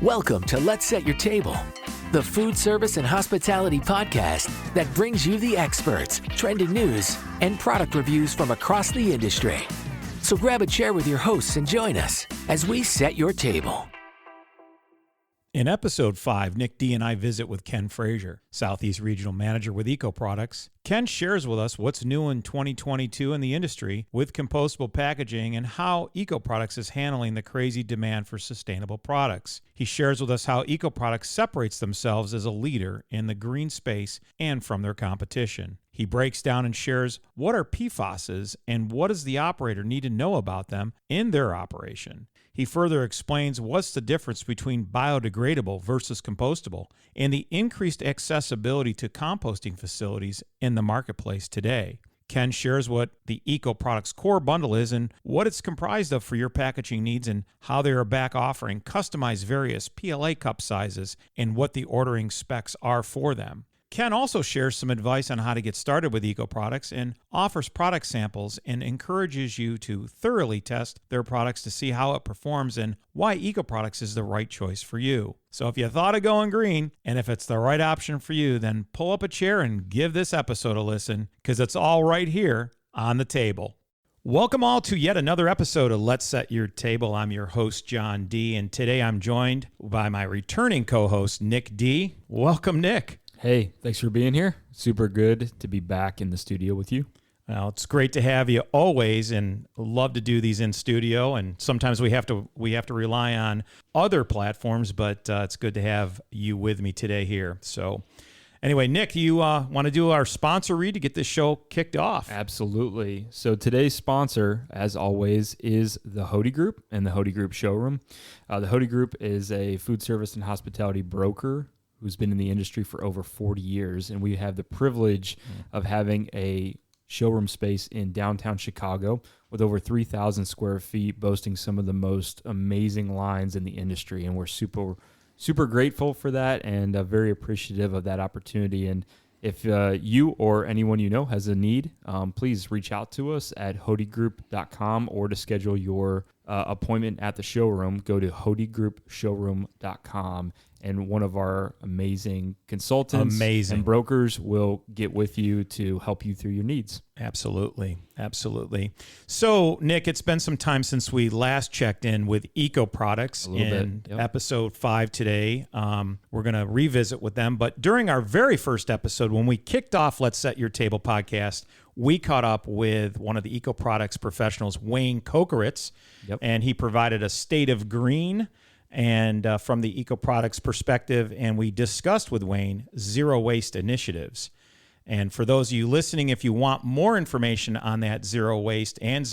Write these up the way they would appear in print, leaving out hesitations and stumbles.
Welcome to Let's Set Your Table, the food service and hospitality podcast that brings you the experts, trending news, and product reviews from across the industry. So grab a chair with your hosts and join us as we set your table. In episode 5, Nick D and I visit with Ken Fraser, Southeast Regional Manager with Eco Products. Ken shares with us what's new in 2022 in the industry with compostable packaging and how Eco Products is handling the crazy demand for sustainable products. He shares with us how Eco Products separates themselves as a leader in the green space and from their competition. He breaks down and shares what are PFASs and what does the operator need to know about them in their operation. He further explains what's the difference between biodegradable versus compostable and the increased accessibility to composting facilities in the marketplace today. Ken shares what the Eco Products core bundle is and what it's comprised of for your packaging needs and how they are back offering customized various PLA cup sizes and what the ordering specs are for them. Ken also shares some advice on how to get started with Eco Products and offers product samples and encourages you to thoroughly test their products to see how it performs and why Eco Products is the right choice for you. So if you thought of going green and if it's the right option for you, then pull up a chair and give this episode a listen because it's all right here on the table. Welcome all to yet another episode of Let's Set Your Table. I'm your host, John D, and today I'm joined by my returning co-host, Nick D. Welcome, Nick. Hey, thanks for being here. Super good to be back in the studio with you. Well, it's great to have you always, and love to do these in studio. And sometimes we have to rely on other platforms, but it's good to have you with me today here. So, anyway, Nick, you want to do our sponsor read to get this show kicked off? Absolutely. So today's sponsor, as always, is the Hody Group and the Hody Group showroom. The Hody Group is a food service and hospitality broker who's been in the industry for over 40 years, and we have the privilege of having a showroom space in downtown Chicago with over 3,000 square feet, boasting some of the most amazing lines in the industry, and we're super grateful for that and very appreciative of that opportunity. And if you or anyone you know has a need, please reach out to us at hodygroup.com, or to schedule your appointment at the showroom, go to hodygroupshowroom.com. And one of our amazing consultants and brokers will get with you to help you through your needs. Absolutely. So, Nick, it's been some time since we last checked in with Eco Products in episode 5 today. We're going to revisit with them. But during our very first episode, when we kicked off Let's Set Your Table podcast, we caught up with one of the Eco Products professionals, Wayne Kokeritz, and he provided a state of green and from the Eco Products perspective, and we discussed with Wayne zero waste initiatives. And for those of you listening, if you want more information on that zero waste and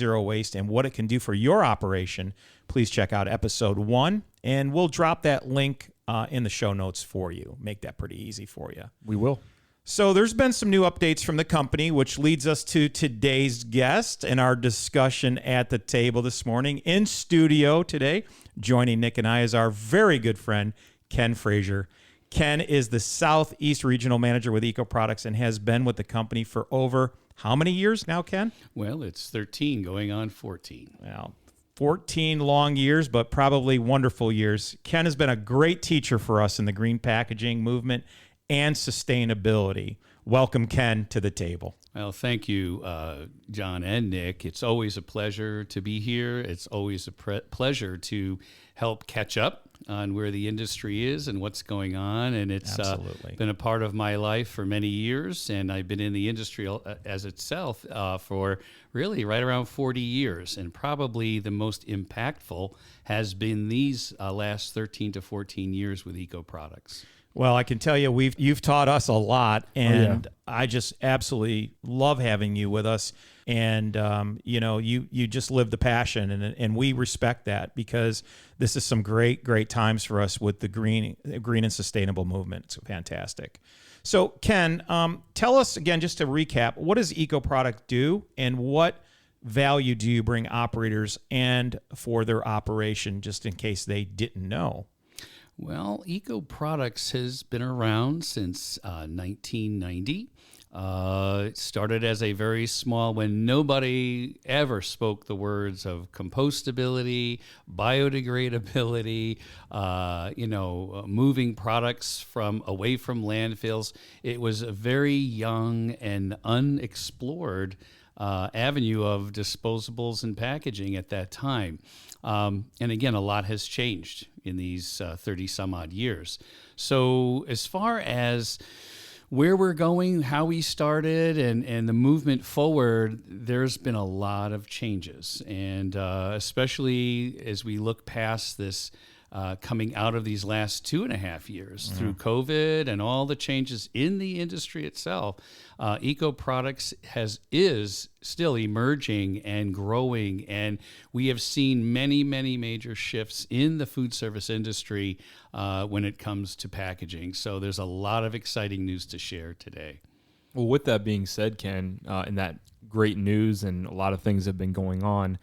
what it can do for your operation, please check out episode 1, and we'll drop that link in the show notes for you. Make that pretty easy for you. We will. So there's been some new updates from the company, which leads us to today's guest and our discussion at the table this morning. In studio today, joining Nick and I, is our very good friend, Ken Fraser. Ken is the Southeast Regional Manager with Eco Products and has been with the company for over how many years now, Ken? Well, it's 13 going on 14. Well, 14 long years, but probably wonderful years. Ken has been a great teacher for us in the green packaging movement and sustainability. Welcome, Ken, to the table. Well, thank you, John and Nick. It's always a pleasure to be here. It's always a pleasure to help catch up on where the industry is and what's going on. And it's been a part of my life for many years, and I've been in the industry as itself for really right around 40 years. And probably the most impactful has been these last 13 to 14 years with Eco Products. Well, I can tell you, you've taught us a lot, and I just absolutely love having you with us. And you just live the passion, and we respect that because this is some great times for us with the green and sustainable movement. It's fantastic. So, Ken, tell us again, just to recap, what does Eco Product do, and what value do you bring operators and for their operation, just in case they didn't know? Well, Eco Products has been around since 1990. It started as a very small, when nobody ever spoke the words of compostability, biodegradability, moving products away from landfills. It was a very young and unexplored avenue of disposables and packaging at that time. And again, a lot has changed in these 30 some odd years. So as far as where we're going, how we started, and the movement forward, there's been a lot of changes. And especially as we look past this, coming out of these last 2.5 years through COVID and all the changes in the industry itself, eco products is still emerging and growing, and we have seen many, many major shifts in the food service industry when it comes to packaging. So there's a lot of exciting news to share today. Well, with that being said, Ken, and that great news and a lot of things have been going on,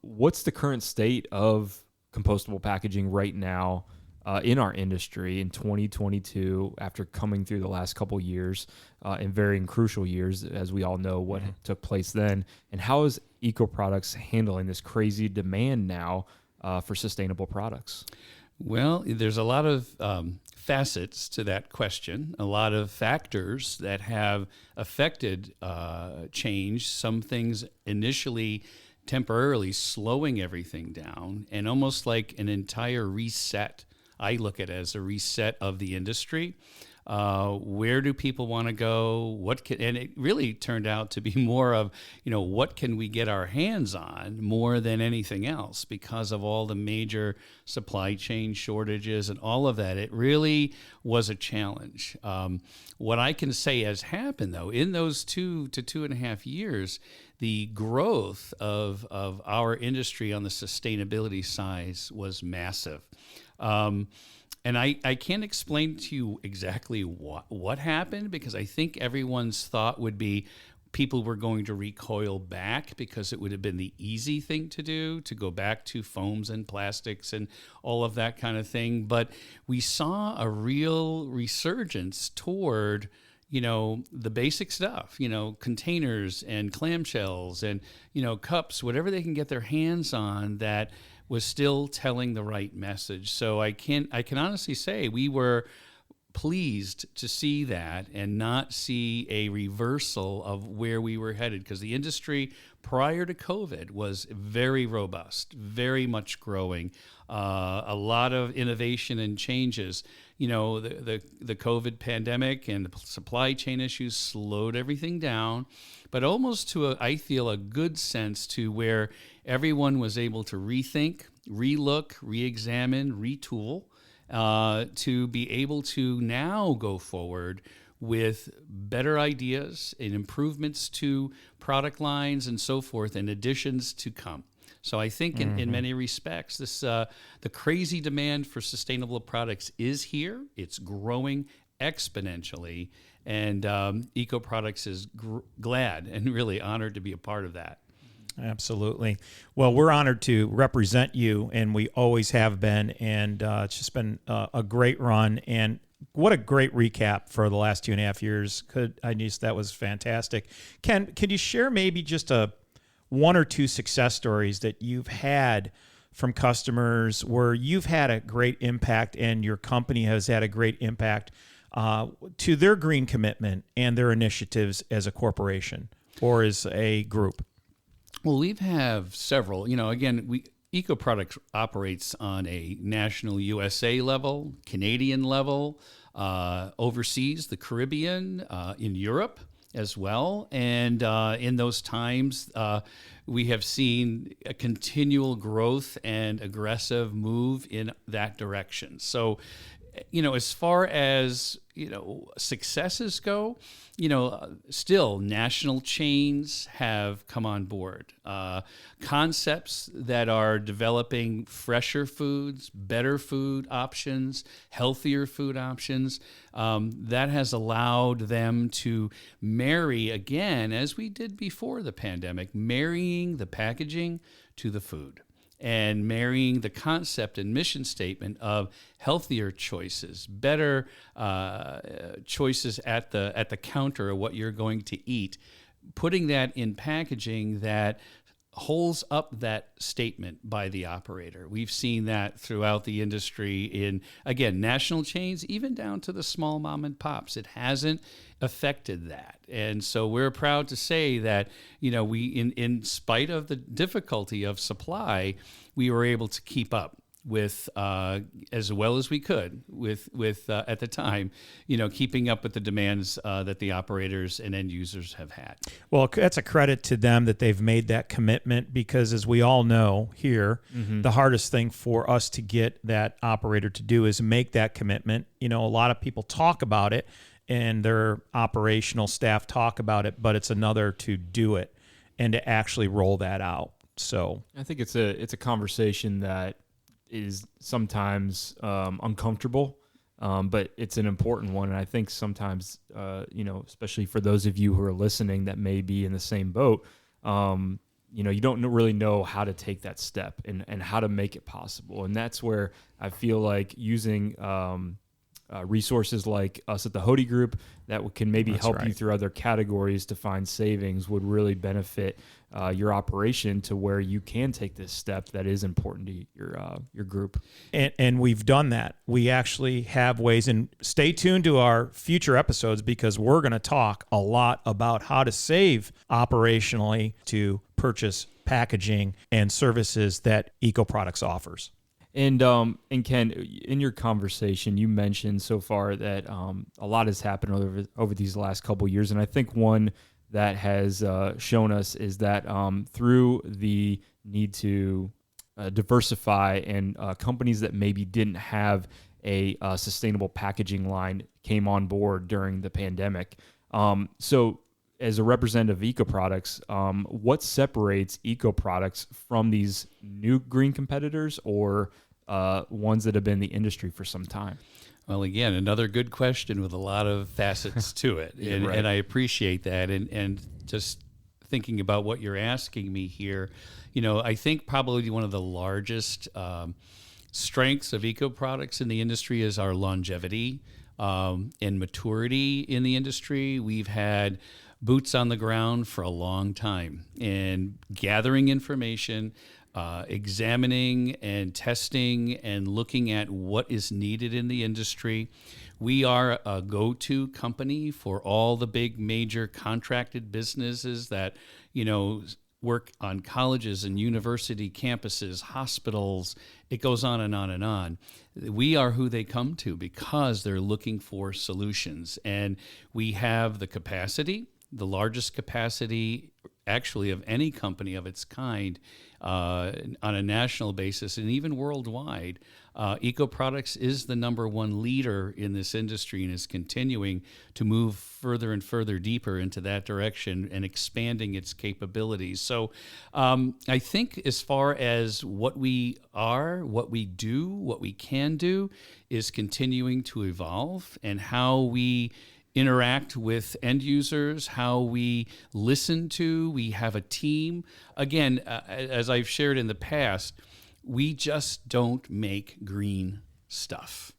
what's the current state of compostable packaging right now in our industry in 2022 after coming through the last couple years and very crucial years, as we all know what took place then, and how is eco products handling this crazy demand now for sustainable products? Well, there's a lot of facets to that question, a lot of factors that have affected change. Some things initially temporarily slowing everything down, and almost like an entire reset. I look at it as a reset of the industry. Where do people want to go? And it really turned out to be more of, what can we get our hands on more than anything else, because of all the major supply chain shortages and all of that. It really was a challenge. What I can say has happened, though, in those 2 to 2.5 years, the growth of our industry on the sustainability side was massive. And I can't explain to you exactly what happened, because I think everyone's thought would be people were going to recoil back, because it would have been the easy thing to do, to go back to foams and plastics and all of that kind of thing. But we saw a real resurgence toward the basic stuff, containers and clamshells and, cups, whatever they can get their hands on that was still telling the right message. So I can honestly say we were pleased to see that and not see a reversal of where we were headed, because the industry prior to COVID was very robust, very much growing, a lot of innovation and changes. The COVID pandemic and the supply chain issues slowed everything down, but almost to I feel a good sense to where everyone was able to rethink, relook, re-examine, retool, to be able to now go forward with better ideas and improvements to product lines and so forth, and additions to come. So I think in many respects, this the crazy demand for sustainable products is here. It's growing exponentially, and Eco Products is glad and really honored to be a part of that. Absolutely. Well, we're honored to represent you, and we always have been, and it's just been a great run, and what a great recap for the last 2.5 years. That was fantastic. Ken, could you share maybe just one or two success stories that you've had from customers where you've had a great impact and your company has had a great impact to their green commitment and their initiatives as a corporation or as a group? Well, we have several. Again, Eco Products operates on a national USA level, Canadian level, overseas, the Caribbean, in Europe as well. And in those times, we have seen a continual growth and aggressive move in that direction. So, as far as, successes go, still national chains have come on board. Concepts that are developing fresher foods, better food options, healthier food options, that has allowed them to marry again, as we did before the pandemic, marrying the packaging to the food. and marrying the concept and mission statement of healthier choices, better choices at the counter of what you're going to eat, putting that in packaging that holds up that statement by the operator. We've seen that throughout the industry in, again, national chains, even down to the small mom and pops. It hasn't affected that. And so we're proud to say that, we, in spite of the difficulty of supply, we were able to keep up with as well as we could with at the time, keeping up with the demands that the operators and end users have had. Well, that's a credit to them that they've made that commitment, because as we all know here, the hardest thing for us to get that operator to do is make that commitment. A lot of people talk about it and their operational staff talk about it, but it's another to do it and to actually roll that out. So I think it's a conversation that is sometimes uncomfortable, but it's an important one. And I think sometimes, especially for those of you who are listening that may be in the same boat, you don't really know how to take that step and how to make it possible. And that's where I feel like using resources like us at the Hody Group that can maybe help you through other categories to find savings would really benefit your operation to where you can take this step that is important to your group. And we've done that. We actually have ways, and stay tuned to our future episodes, because we're going to talk a lot about how to save operationally to purchase packaging and services that Eco Products offers. And Ken, in your conversation, you mentioned so far that a lot has happened over these last couple of years, and I think one that has shown us is that through the need to diversify, and companies that maybe didn't have a sustainable packaging line came on board during the pandemic. So as a representative of Eco Products, what separates Eco Products from these new green competitors or ones that have been in the industry for some time? Well, again, another good question with a lot of facets to it. And I appreciate that. And just thinking about what you're asking me here, I think probably one of the largest strengths of Eco Products in the industry is our longevity and maturity in the industry. We've had boots on the ground for a long time and gathering information, examining and testing and looking at what is needed in the industry. We are a go-to company for all the big major contracted businesses that, work on colleges and university campuses, hospitals. It goes on and on and on. We are who they come to because they're looking for solutions. And we have the capacity, the largest capacity actually of any company of its kind on a national basis and even worldwide. Eco Products is the number one leader in this industry and is continuing to move further and further deeper into that direction and expanding its capabilities. So I think as far as what we are, what we do, what we can do is continuing to evolve, and how we interact with end users, how we listen to. We have a team. Again, as I've shared in the past, we just don't make green stuff.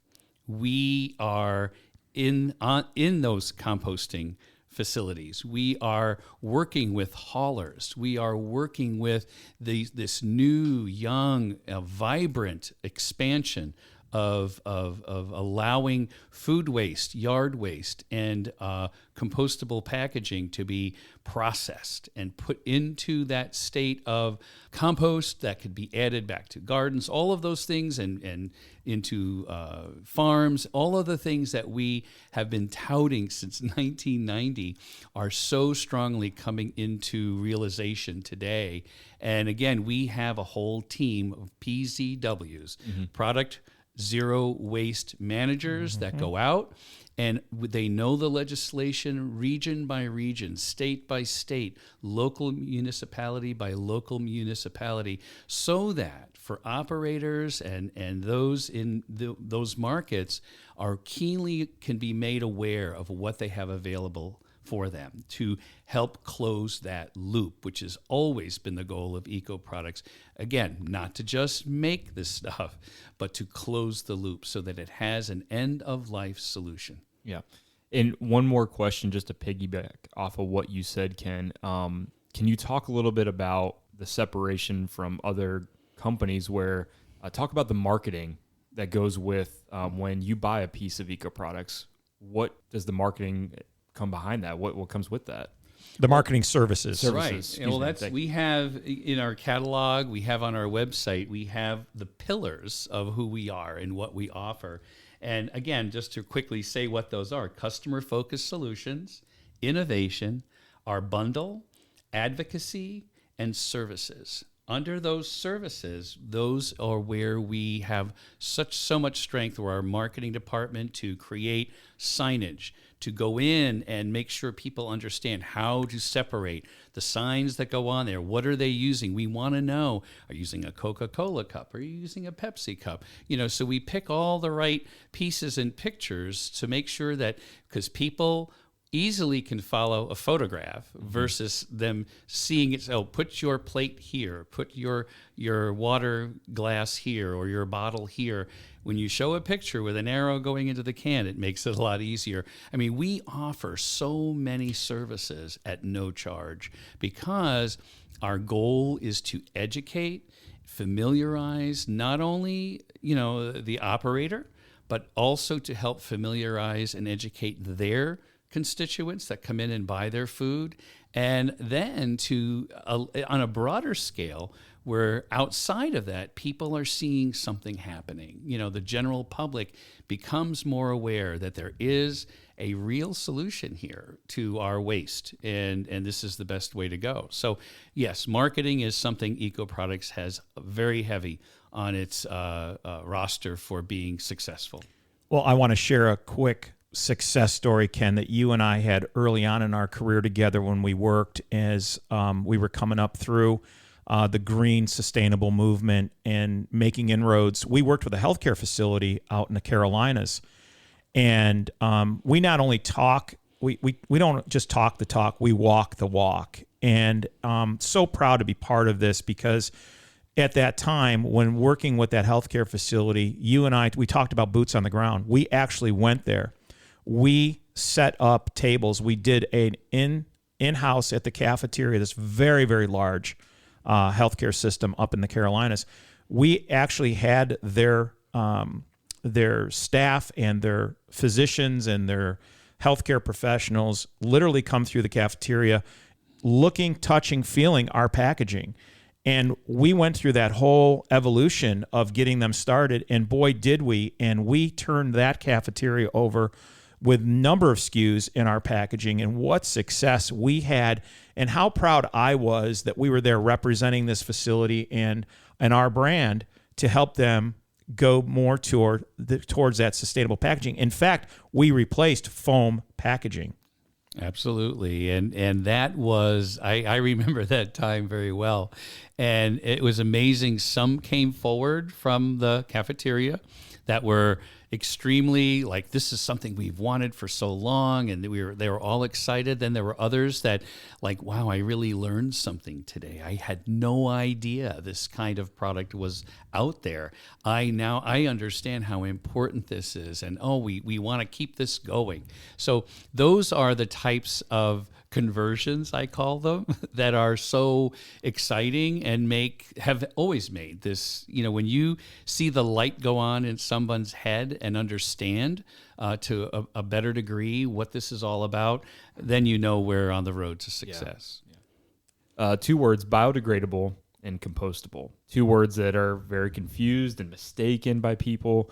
We are in those composting facilities. We are working with haulers. We are working with this new, young, vibrant expansion of allowing food waste, yard waste, and compostable packaging to be processed and put into that state of compost that could be added back to gardens, all of those things, and into farms. All of the things that we have been touting since 1990 are so strongly coming into realization today. And again, we have a whole team of PZWs, product zero waste managers that go out, and they know the legislation region by region, state by state, local municipality by local municipality, so that for operators and those in those markets are keenly can be made aware of what they have available for them to help close that loop, which has always been the goal of eco products. Again, not to just make this stuff, but to close the loop so that it has an end-of-life solution. Yeah. And one more question, just to piggyback off of what you said, Ken. Can you talk a little bit about the separation from other companies where, talk about the marketing that goes with when you buy a piece of eco products? What does the marketing come behind that? What comes with that? The marketing services. Right. Well, we have in our catalog, we have on our website, we have the pillars of who we are and what we offer. And again, just to quickly say what those are: customer-focused solutions, innovation, our bundle, advocacy, and services. Under those services, those are where we have so much strength through our marketing department to create signage, to go in and make sure people understand how to separate the signs that go on there. What are they using? We want to know, are you using a Coca-Cola cup? Are you using a Pepsi cup? So we pick all the right pieces and pictures to make sure that, because people easily can follow a photograph versus them seeing it. Oh, put your plate here, put your water glass here, or your bottle here. When you show a picture with an arrow going into the can, it makes it a lot easier. I mean, we offer so many services at no charge because our goal is to educate, familiarize not only, the operator, but also to help familiarize and educate their constituents that come in and buy their food, and then to on a broader scale, where outside of that, people are seeing something happening. The general public becomes more aware that there is a real solution here to our waste, and this is the best way to go. So yes, marketing is something Eco Products has very heavy on its roster for being successful. Well, I want to share a quick success story, Ken, that you and I had early on in our career together when we worked as we were coming up through the green sustainable movement and making inroads. We worked with a healthcare facility out in the Carolinas, and we not only talk, we don't just talk the talk, we walk the walk. And so proud to be part of this, because at that time, when working with that healthcare facility, you and I, we talked about boots on the ground. We actually went there. We set up tables. We did an in-house at the cafeteria, this very, very large healthcare system up in the Carolinas. We actually had their staff and their physicians and their healthcare professionals literally come through the cafeteria looking, touching, feeling our packaging. And we went through that whole evolution of getting them started, and boy, did we. And we turned that cafeteria over with number of SKUs in our packaging, and what success we had, and how proud I was that we were there representing this facility and our brand to help them go more towards that sustainable packaging. In fact, we replaced foam packaging. Absolutely. And that was, I remember that time very well. And it was amazing. Some came forward from the cafeteria that were extremely like, this is something we've wanted for so long, and they were all excited. Then there were others that like, wow, I really learned something today. I had no idea this kind of product was out there. I understand how important this is, and we want to keep this going. So those are the types of conversions, I call them, that are so exciting and have always made this, when you see the light go on in someone's head and understand to a better degree what this is all about, then we're on the road to success. Yeah. 2 words: biodegradable and compostable. 2 words that are very confused and mistaken by people.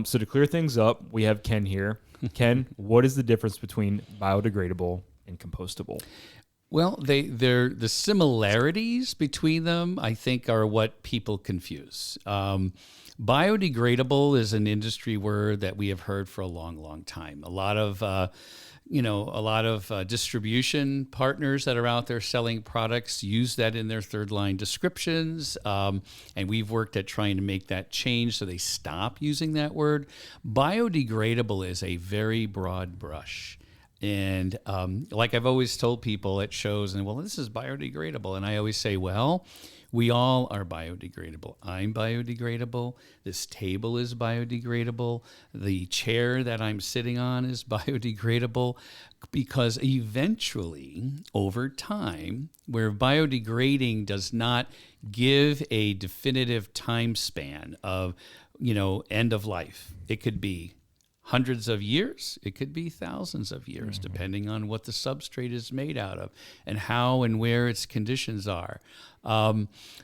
So to clear things up, we have Ken here. Ken, what is the difference between biodegradable and compostable? Well, the similarities between them, I think, are what people confuse. Biodegradable is an industry word that we have heard for a long, long time. A lot of distribution partners that are out there selling products use that in their third line descriptions. And we've worked at trying to make that change so they stop using that word. Biodegradable is a very broad brush. And like I've always told people at shows, and well, this is biodegradable. And I always say, well, we all are biodegradable. I'm biodegradable. This table is biodegradable. The chair that I'm sitting on is biodegradable, because eventually, over time, where biodegrading does not give a definitive time span of, end of life, it could be hundreds of years, it could be thousands of years, depending on what the substrate is made out of and how and where its conditions are.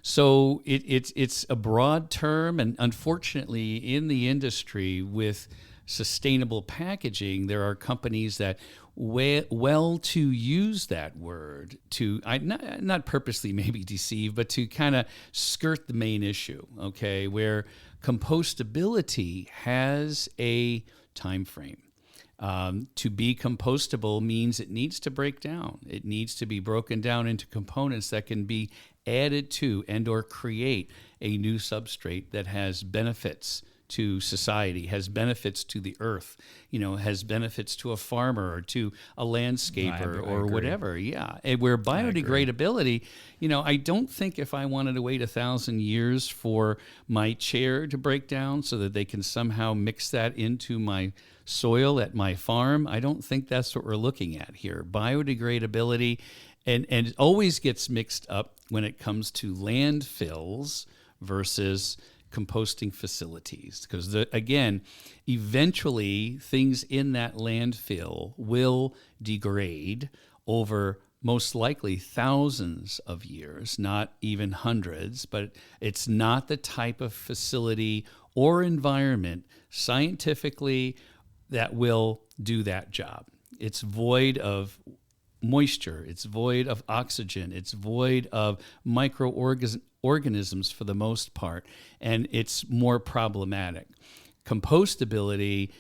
So it's a broad term, and unfortunately in the industry with sustainable packaging, there are companies that well to use that word to not purposely maybe deceive, but to kind of skirt the main issue, okay, where compostability has a time frame. To be compostable means it needs to break down. It needs to be broken down into components that can be added to and or create a new substrate that has benefits to society, has benefits to the earth, has benefits to a farmer or to a landscaper or whatever. Yeah. And where biodegradability, I don't think if I wanted to wait 1,000 years for my chair to break down so that they can somehow mix that into my soil at my farm, I don't think that's what we're looking at here. Biodegradability, and it always gets mixed up when it comes to landfills versus composting facilities, because again, eventually things in that landfill will degrade over most likely thousands of years, not even hundreds, but it's not the type of facility or environment scientifically that will do that job. It's void of moisture, it's void of oxygen, it's void of microorganisms for the most part, and it's more problematic. Compostability,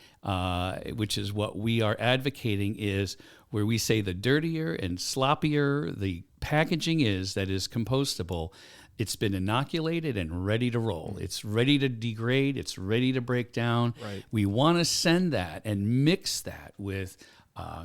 which is what we are advocating, is where we say the dirtier and sloppier the packaging is that is compostable, it's been inoculated and ready to roll. It's ready to degrade. It's ready to break down. Right. We want to send that and mix that with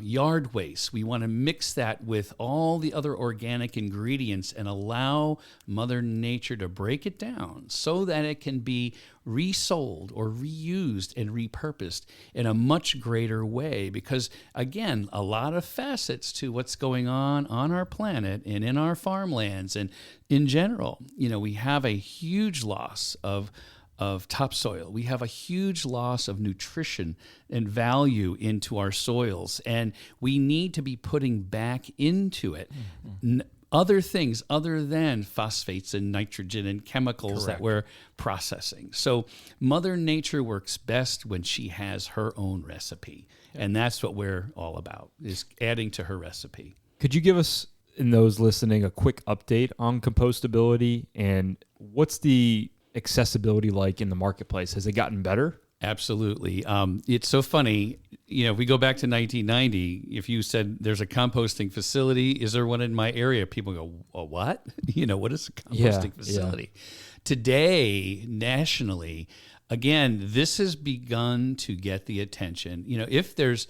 yard waste. We want to mix that with all the other organic ingredients and allow Mother Nature to break it down so that it can be resold or reused and repurposed in a much greater way. Because again, a lot of facets to what's going on our planet and in our farmlands and in general, we have a huge loss of topsoil. We have a huge loss of nutrition and value into our soils, and we need to be putting back into it other things other than phosphates and nitrogen and chemicals that we're processing. So Mother Nature works best when she has her own recipe, and that's what we're all about, is adding to her recipe. Could you give us, and those listening, a quick update on compostability, and what's the accessibility like in the marketplace? Has it gotten better? Absolutely. It's so funny. If we go back to 1990, if you said there's a composting facility, is there one in my area? People go, oh, what? What is a composting facility? Yeah. Today, nationally, again, this has begun to get the attention. If there's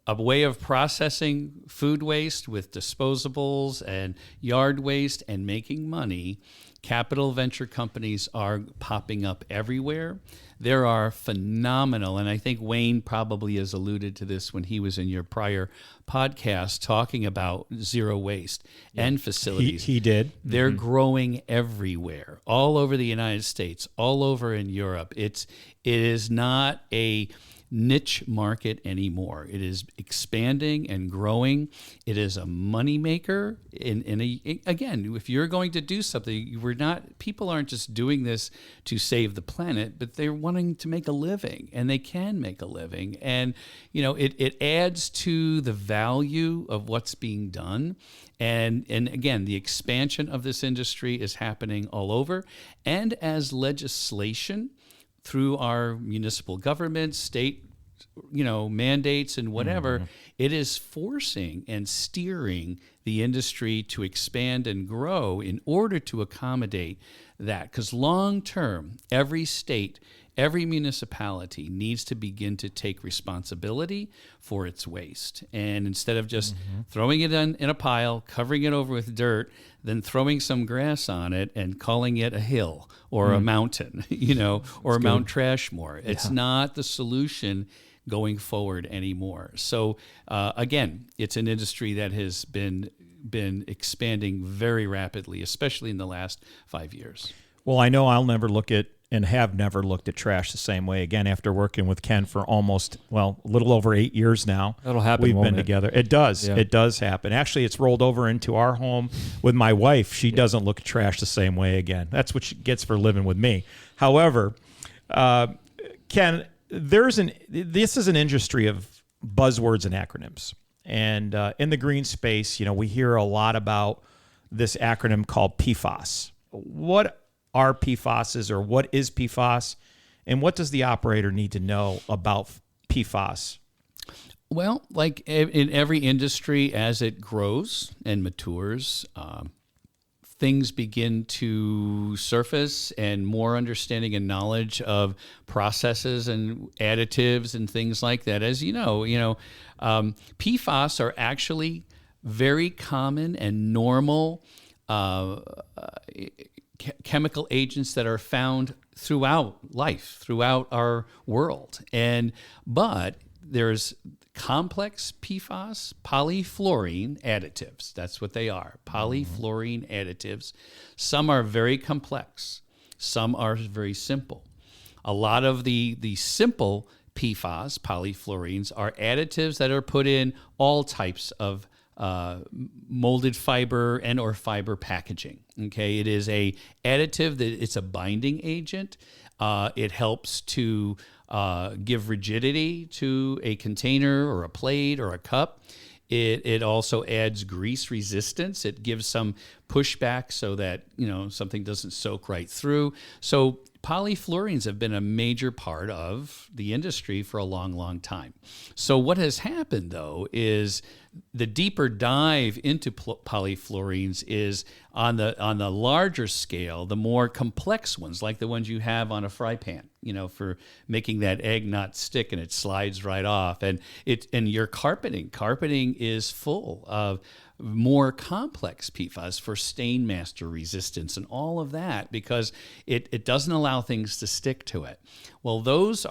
a way of processing food waste with disposables and yard waste and making money, capital venture companies are popping up everywhere. There are phenomenal, and I think Wayne probably has alluded to this when he was in your prior podcast talking about zero waste and facilities. He did. They're growing everywhere, all over the United States, all over in Europe. It is not a niche market anymore. It is expanding and growing. It is a moneymaker. Again, if you're going to do something, people aren't just doing this to save the planet, but they're wanting to make a living, and they can make a living. And, it adds to the value of what's being done. And again, the expansion of this industry is happening all over. And as legislation through our municipal governments, state, mandates and whatever, it is forcing and steering the industry to expand and grow in order to accommodate that. Because long term, every state every municipality needs to begin to take responsibility for its waste. And instead of just throwing it in a pile, covering it over with dirt, then throwing some grass on it and calling it a hill or a mountain, or Mount Trashmore. It's not the solution going forward anymore. So again, it's an industry that has been expanding very rapidly, especially in the last 5 years. Well, I know I'll never look at and have never looked at trash the same way again after working with Ken for almost, a little over 8 years now. That'll happen. We've won't been it? together. It does. Yeah. It does happen. Actually, it's rolled over into our home with my wife. She doesn't look at trash the same way again. That's what she gets for living with me. However, Ken, this is an industry of buzzwords and acronyms. And in the green space, we hear a lot about this acronym called PFAS. What are PFASs, or what is PFAS, and what does the operator need to know about PFAS? Well, like in every industry, as it grows and matures, things begin to surface, and more understanding and knowledge of processes and additives and things like that. As PFAS are actually very common and normal chemical agents that are found throughout life, throughout our world. But there's complex PFAS, polyfluorine additives. That's what they are, polyfluorine additives. Some are very complex. Some are very simple. A lot of the simple PFAS, polyfluorines, are additives that are put in all types of molded fiber and or fiber packaging. Okay, it is a additive that it's a binding agent. It helps to give rigidity to a container or a plate or a cup. It also adds grease resistance. It gives some pushback so that something doesn't soak right through. So polyfluorines have been a major part of the industry for a long, long time. So what has happened, though, is the deeper dive into polyfluorines is on the larger scale, the more complex ones, like the ones you have on a fry pan, for making that egg not stick and it slides right off. And your carpeting is full of more complex PFAS for stain master resistance and all of that, because it doesn't allow things to stick to it. Well, those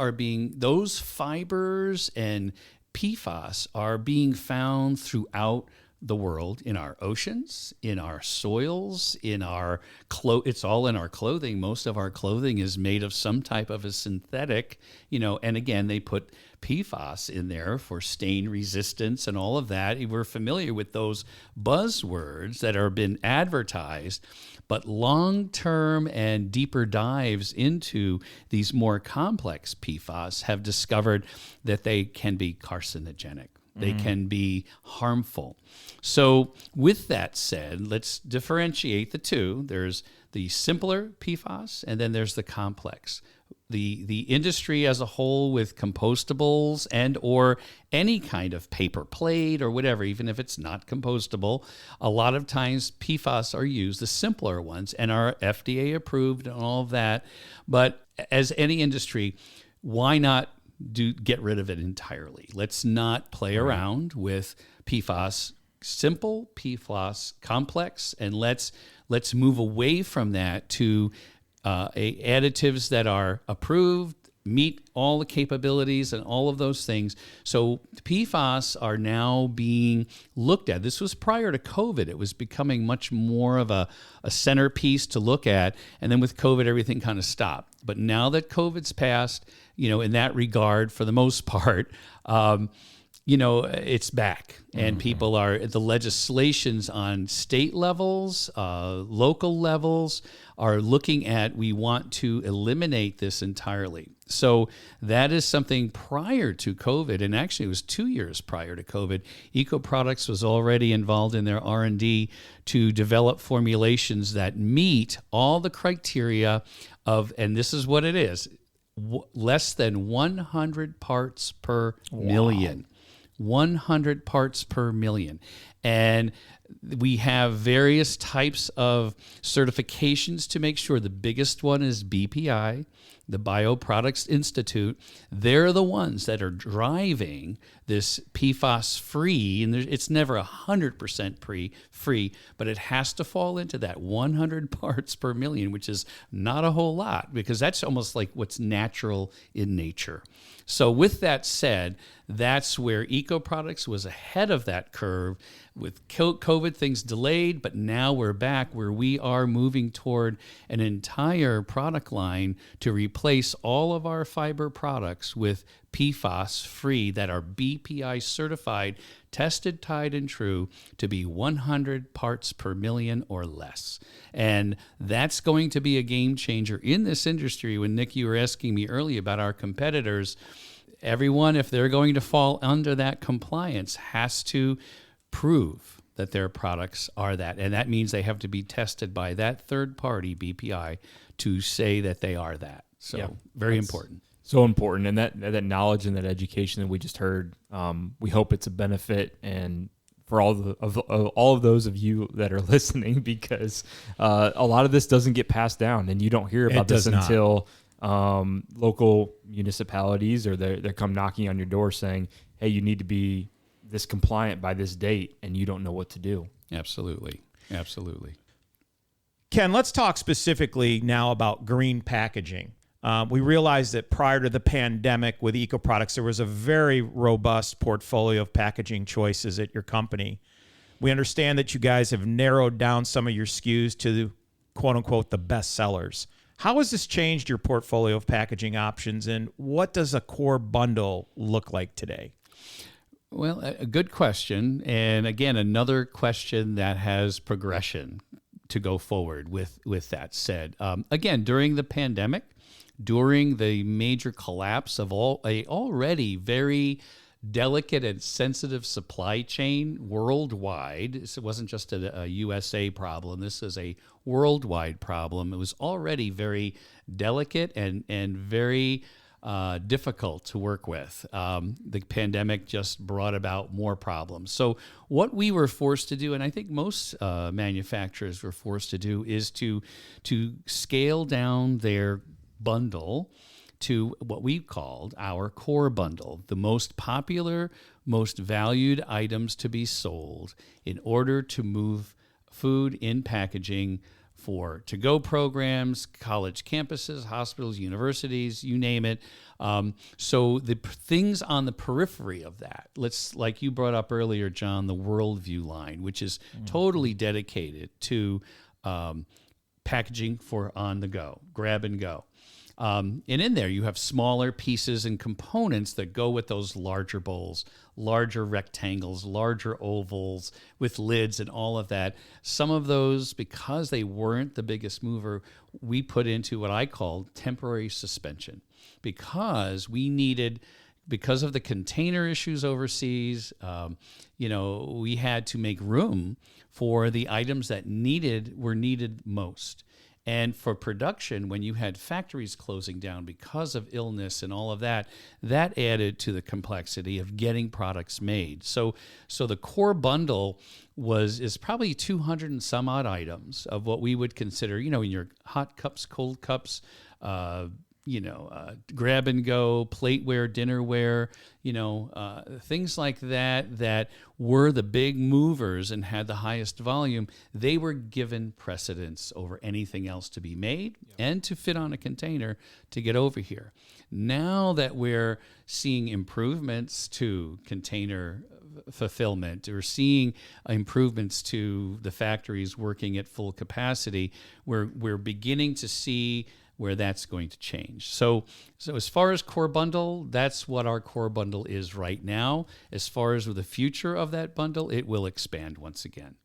fibers and PFAS are being found throughout the world, in our oceans, in our soils, in our it's all in our clothing. Most of our clothing is made of some type of a synthetic, and again, they put PFAS in there for stain resistance and all of that. We're familiar with those buzzwords that are been advertised, but long-term and deeper dives into these more complex PFAS have discovered that they can be carcinogenic. They can be harmful. So with that said, let's differentiate the two. There's the simpler PFAS, and then there's the complex. The industry as a whole, with compostables and or any kind of paper plate or whatever, even if it's not compostable, a lot of times PFAS are used, the simpler ones, and are FDA approved and all of that. But as any industry, why not get rid of it entirely? Let's not play around with PFAS, simple PFAS, complex, and let's move away from that to additives that are approved, meet all the capabilities and all of those things. So PFAS are now being looked at. This was prior to COVID. It was becoming much more of a centerpiece to look at. And then with COVID, everything kind of stopped. But now that COVID's passed, in that regard, for the most part, it's back, and people the legislations on state levels, local levels are looking at, we want to eliminate this entirely. So that is something prior to COVID, and actually it was 2 years prior to COVID. Eco Products was already involved in their R&D to develop formulations that meet all the criteria of, and this is what it is, less than 100 parts per million. 100 parts per million. And We have various types of certifications to make sure. The biggest one is BPI, the Bioproducts Institute. They're the ones that are driving this PFAS free, and it's never 100% free, but it has to fall into that 100 parts per million, which is not a whole lot, because that's almost like what's natural in nature. So with that said, that's where EcoProducts was ahead of that curve. With COVID, things delayed, but now we're back where we are moving toward an entire product line to replace all of our fiber products with PFAS free that are BPI certified, tested, tried, and true to be 100 parts per million or less. And that's going to be a game changer in this industry. When Nick, you were asking me earlier about our competitors, everyone, if they're going to fall under that compliance, has to prove that their products are that. And that means they have to be tested by that third party, BPI, to say that they are that. So very important. So important. And that knowledge and that education that we just heard, we hope it's a benefit and for all of those of you that are listening, because a lot of this doesn't get passed down, and you don't hear about this until local municipalities or they come knocking on your door saying, hey, you need to be this compliant by this date, and you don't know what to do. Absolutely. Ken, let's talk specifically now about green packaging. We realized that prior to the pandemic with EcoProducts, there was a very robust portfolio of packaging choices at your company. We understand that you guys have narrowed down some of your SKUs to, quote unquote, the best sellers. How has this changed your portfolio of packaging options, and what does a core bundle look like today? Well, a good question. And again, another question that has progression to go forward with that said. Again, during the pandemic, during the major collapse of a already very delicate and sensitive supply chain worldwide. It wasn't just a USA problem. This is a worldwide problem. It was already very delicate and very difficult to work with. The pandemic just brought about more problems. So what we were forced to do, and I think most manufacturers were forced to do, is to scale down their bundle to what we called our core bundle, the most popular, most valued items to be sold in order to move food in packaging for to-go programs, college campuses, hospitals, universities, you name it. So the things on the periphery of that, like you brought up earlier, John, the Worldview line, which is totally dedicated to packaging for on the go, grab and go. And in there, you have smaller pieces and components that go with those larger bowls, larger rectangles, larger ovals with lids and all of that. Some of those, because they weren't the biggest mover, we put into what I called temporary suspension, because we needed, because of the container issues overseas, we had to make room for the items that were needed most. And for production, when you had factories closing down because of illness and all of that, that added to the complexity of getting products made. So the core bundle is probably 200 and some odd items of what we would consider, in your hot cups, cold cups, grab and go, plateware, dinnerware, things like that were the big movers and had the highest volume. They were given precedence over anything else to be made and to fit on a container to get over here. Now that we're seeing improvements to container fulfillment, we're seeing improvements to the factories working at full capacity, we're beginning to see where that's going to change. So as far as core bundle, that's what our core bundle is right now. As far as the future of that bundle, it will expand once again.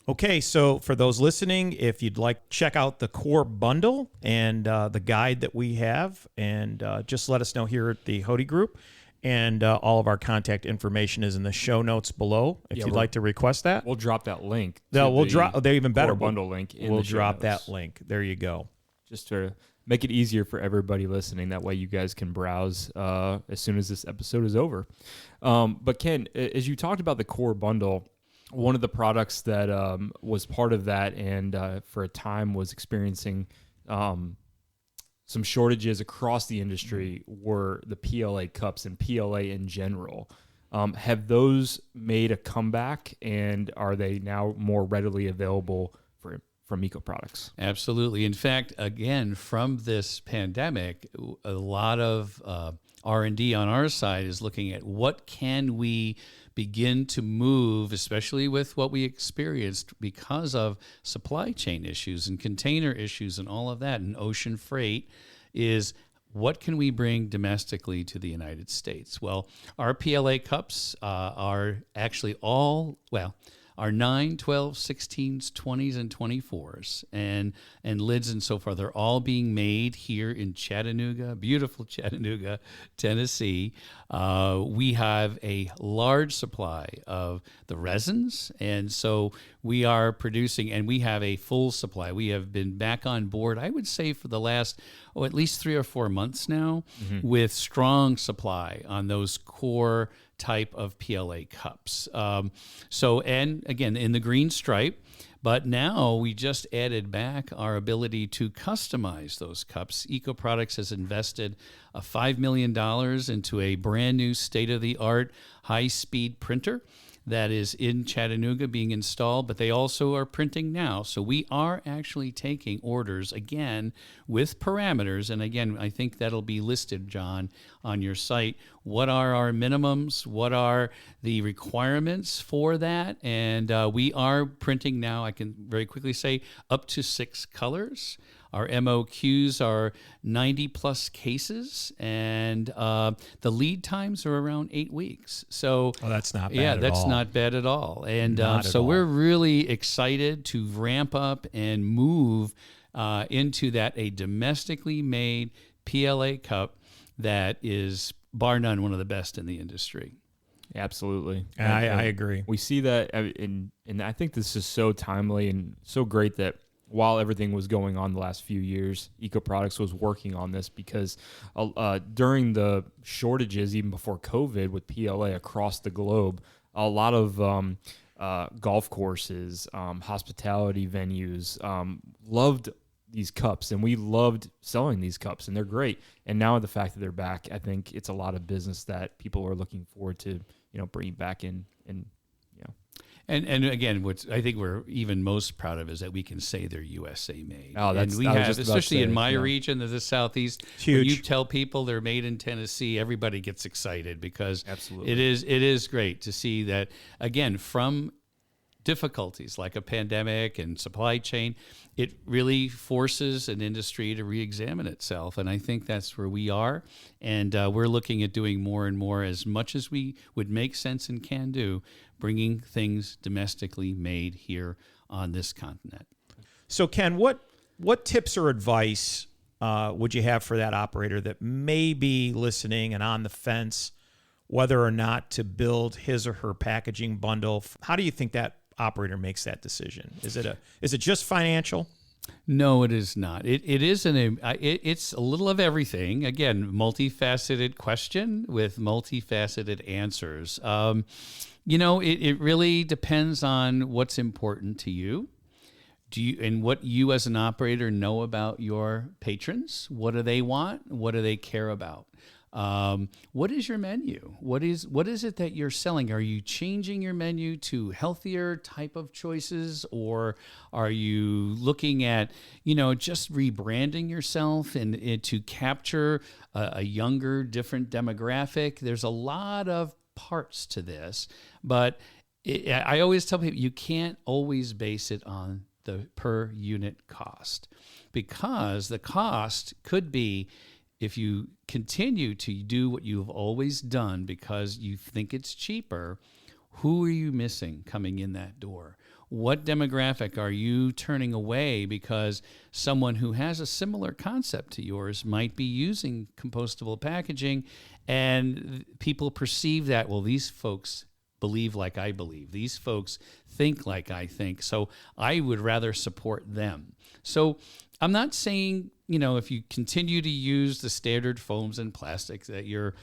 Okay, so for those listening, if you'd like, check out the core bundle and the guide that we have, and just let us know here at the Hody Group. And all of our contact information is in the show notes below if you'd like to request that. We'll drop that link. They're even better. Core bundle link. We'll drop that link. There you go. Just to make it easier for everybody listening. That way you guys can browse as soon as this episode is over. But Ken, as you talked about the core bundle, one of the products that was part of that and for a time was experiencing some shortages across the industry were the PLA cups and PLA in general. Have those made a comeback, and are they now more readily available from Eco Products? Absolutely. In fact, again, from this pandemic, a lot of R&D on our side is looking at what can we begin to move, especially with what we experienced because of supply chain issues and container issues and all of that, and ocean freight, is what can we bring domestically to the United States? Well, our PLA cups are actually our 9, 12, 16s, 20s, and 24s, and lids and so forth. They're all being made here in Chattanooga, beautiful Chattanooga, Tennessee. We have a large supply of the resins, and so we are producing, and we have a full supply. We have been back on board, I would say, for the last, at least 3 or 4 months now, with strong supply on those core type of PLA cups. And again, in the green stripe, but now we just added back our ability to customize those cups. Eco Products has invested $5 million into a brand new state-of-the-art high-speed printer that is in Chattanooga being installed, but they also are printing now. So we are actually taking orders, again, with parameters. And again, I think that'll be listed, John, on your site. What are our minimums? What are the requirements for that? And we are printing now, I can very quickly say, up to 6 colors. Our MOQs are 90 plus cases, and the lead times are around 8 weeks. So that's not bad. Yeah, at that's all. not bad at all. And Not at all. we're really excited to ramp up and move into that, a domestically made PLA cup that is, bar none, one of the best in the industry. Absolutely. I agree. We see that, and I think this is so timely and so great that while everything was going on the last few years, Eco Products was working on this because during the shortages, even before COVID, with PLA across the globe, a lot of golf courses, hospitality venues loved these cups, and we loved selling these cups, and they're great. And now the fact that they're back, I think it's a lot of business that people are looking forward to, bringing back in. And again, what I think we're even most proud of is that we can say they're USA made. Oh, and we have, especially in my region of the Southeast, huge. When you tell people they're made in Tennessee, everybody gets excited because Absolutely. it is great to see that, again, from difficulties like a pandemic and supply chain, it really forces an industry to re-examine itself. And I think that's where we are. And we're looking at doing more and more, as much as we would make sense and can do, bringing things domestically made here on this continent. So, Ken, what tips or advice would you have for that operator that may be listening and on the fence whether or not to build his or her packaging bundle? How do you think that operator makes that decision? Is it just financial? No, it is not. It's a little of everything. Again, multifaceted question with multifaceted answers. It really depends on what's important to you. And what you as an operator know about your patrons. What do they want? What do they care about? What is your menu? What is it that you're selling? Are you changing your menu to healthier type of choices, or are you looking at, just rebranding yourself and to capture a younger, different demographic? There's a lot of parts to this, but I always tell people you can't always base it on the per unit cost, because the cost could be, if you continue to do what you've always done because you think it's cheaper, who are you missing coming in that door? What demographic are you turning away because someone who has a similar concept to yours might be using compostable packaging, and people perceive that, well, these folks believe like I believe. These folks think like I think. So I would rather support them. So I'm not saying, if you continue to use the standard foams and plastics that you're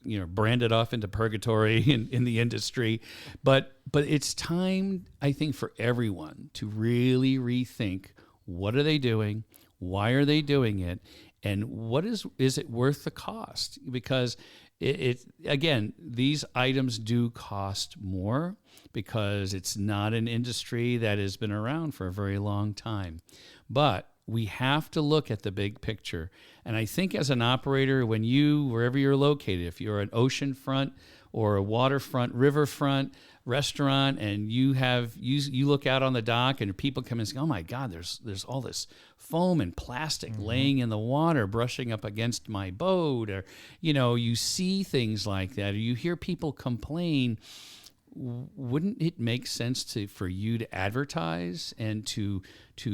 branded off into purgatory in the industry. But it's time, I think, for everyone to really rethink, what are they doing? Why are they doing it? And what is it worth the cost? Because again, these items do cost more because it's not an industry that has been around for a very long time. But we have to look at the big picture. And I think as an operator, wherever you're located, if you're an oceanfront or a waterfront, riverfront restaurant, and you look out on the dock and people come and say, oh my God, there's all this foam and plastic laying in the water, brushing up against my boat, or, you see things like that, or you hear people complain. Wouldn't it make sense for you to advertise and to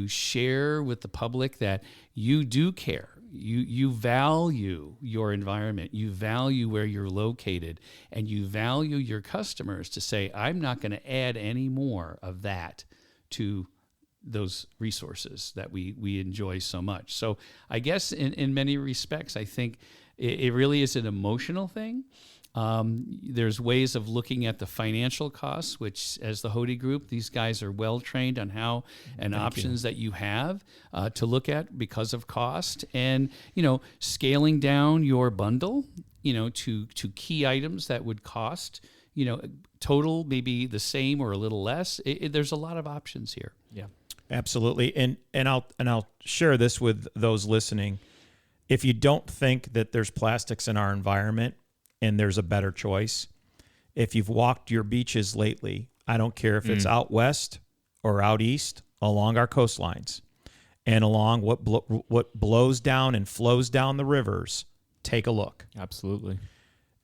share with the public that you do care? You value your environment, you value where you're located, and you value your customers to say, I'm not going to add any more of that to those resources that we enjoy so much. So I guess in many respects, I think it really is an emotional thing. There's ways of looking at the financial costs, which as the Hody Group, these guys are well trained on how and options that you have to look at because of cost, and scaling down your bundle, to key items that would cost total maybe the same or a little less. There's a lot of options here. Yeah, absolutely. And I'll share this with those listening. If you don't think that there's plastics in our environment, and there's a better choice, if you've walked your beaches lately, I don't care if it's out west or out east, along our coastlines and along what blows down and flows down the rivers, take a look. Absolutely.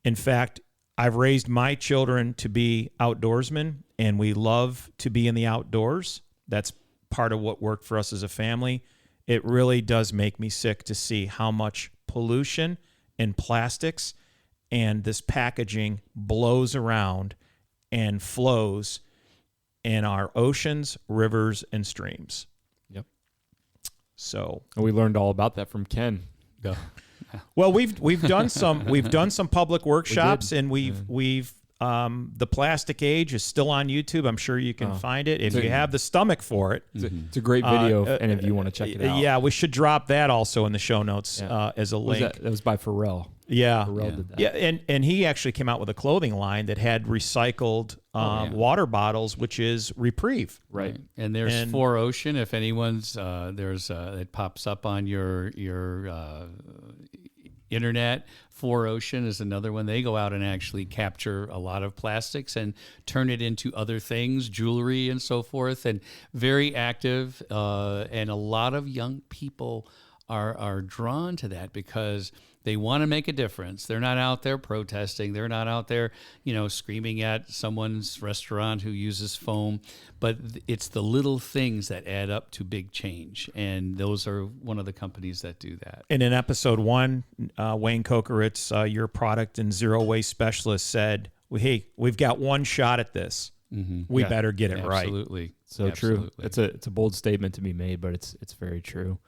In fact, I've raised my children to be outdoorsmen, and we love to be in the outdoors. That's part of what worked for us as a family. It really does make me sick to see how much pollution and plastics and this packaging blows around and flows in our oceans, rivers, and streams. Yep. So we learned all about that from Ken. Well, we've done some public workshops, and we've the Plastic Age is still on YouTube. I'm sure you can find it if you have the stomach for it. It's a great video, and if you want to check it out. Yeah, we should drop that also in the show notes as a link. That was by Pharrell. Yeah, Pharrell did that. Yeah, and he actually came out with a clothing line that had recycled water bottles, which is Reprieve. Right. And there's 4Ocean. If anyone's it pops up on your internet. 4Ocean is another one. They go out and actually capture a lot of plastics and turn it into other things, jewelry and so forth, and very active. And a lot of young people are drawn to that because they want to make a difference. They're not out there protesting. They're not out there, screaming at someone's restaurant who uses foam. But it's the little things that add up to big change. And those are one of the companies that do that. And in episode 1, Wayne Kokeritz, your product and zero waste specialist, said, hey, we've got one shot at this. Mm-hmm. We better get it right. Absolutely. So true. It's a bold statement to be made, but it's very true.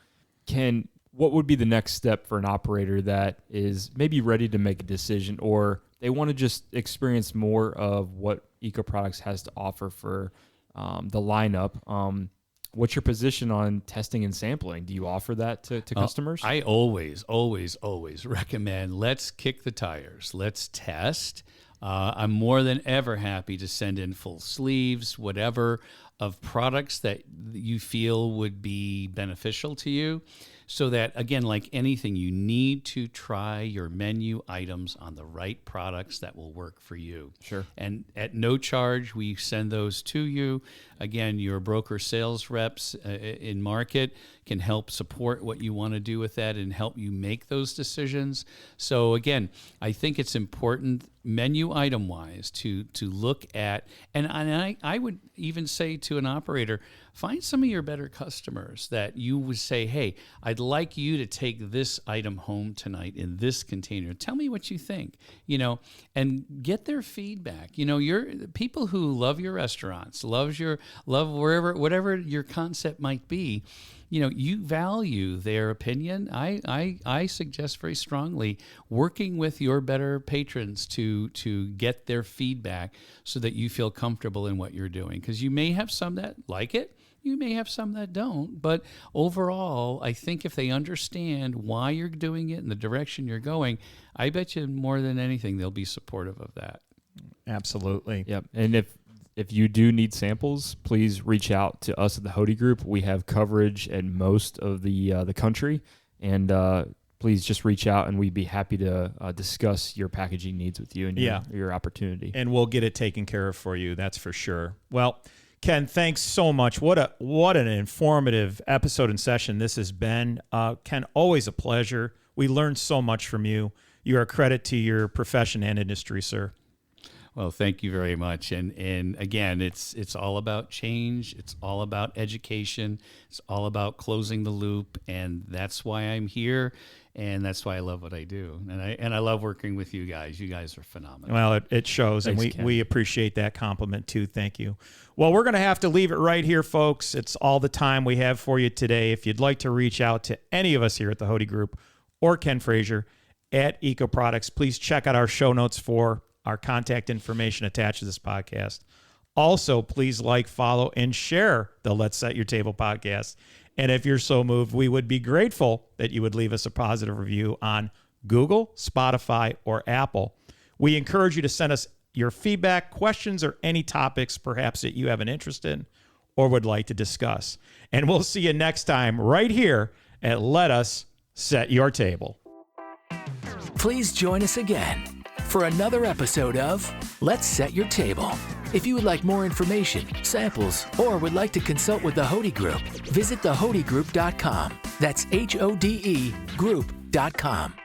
Ken, what would be the next step for an operator that is maybe ready to make a decision, or they want to just experience more of what Eco Products has to offer for the lineup? What's your position on testing and sampling? Do you offer that to customers? I always recommend, let's kick the tires. Let's test. I'm more than ever happy to send in full sleeves, whatever, of products that you feel would be beneficial to you. So that, again, like anything, you need to try your menu items on the right products that will work for you. Sure. And at no charge, we send those to you. Again, your broker sales reps in market can help support what you want to do with that and help you make those decisions. So again, I think it's important menu item wise to look at, and I would even say to an operator, find some of your better customers that you would say, hey, I'd like you to take this item home tonight in this container. Tell me what you think, and get their feedback. You're people who love your restaurants, love whatever your concept might be. you value their opinion, I suggest very strongly working with your better patrons to get their feedback so that you feel comfortable in what you're doing. Because you may have some that like it, you may have some that don't, but overall, I think if they understand why you're doing it and the direction you're going, I bet you more than anything, they'll be supportive of that. Absolutely. Yep. And if you do need samples, please reach out to us at the Hody Group. We have coverage in most of the country, and please just reach out, and we'd be happy to discuss your packaging needs with you and your opportunity. And we'll get it taken care of for you. That's for sure. Well, Ken, thanks so much. What an informative episode and session this has been. Ken, always a pleasure. We learned so much from you. You're a credit to your profession and industry, sir. Well, thank you very much. And again, it's all about change. It's all about education. It's all about closing the loop. And that's why I'm here. And that's why I love what I do. And I love working with you guys. You guys are phenomenal. Well, it shows. Thanks, and Ken. we appreciate that compliment too. Thank you. Well, we're going to have to leave it right here, folks. It's all the time we have for you today. If you'd like to reach out to any of us here at the Hody Group or Ken Fraser at Eco Products, please check out our show notes for our contact information attached to this podcast. Also, please like, follow, and share the Let's Set Your Table podcast. And if you're so moved, we would be grateful that you would leave us a positive review on Google, Spotify, or Apple. We encourage you to send us your feedback, questions, or any topics perhaps that you have an interest in or would like to discuss. And we'll see you next time right here at Let Us Set Your Table. Please join us again for another episode of Let's Set Your Table. If you would like more information, samples, or would like to consult with the Hody Group, visit thehodygroup.com. That's HODE group.com.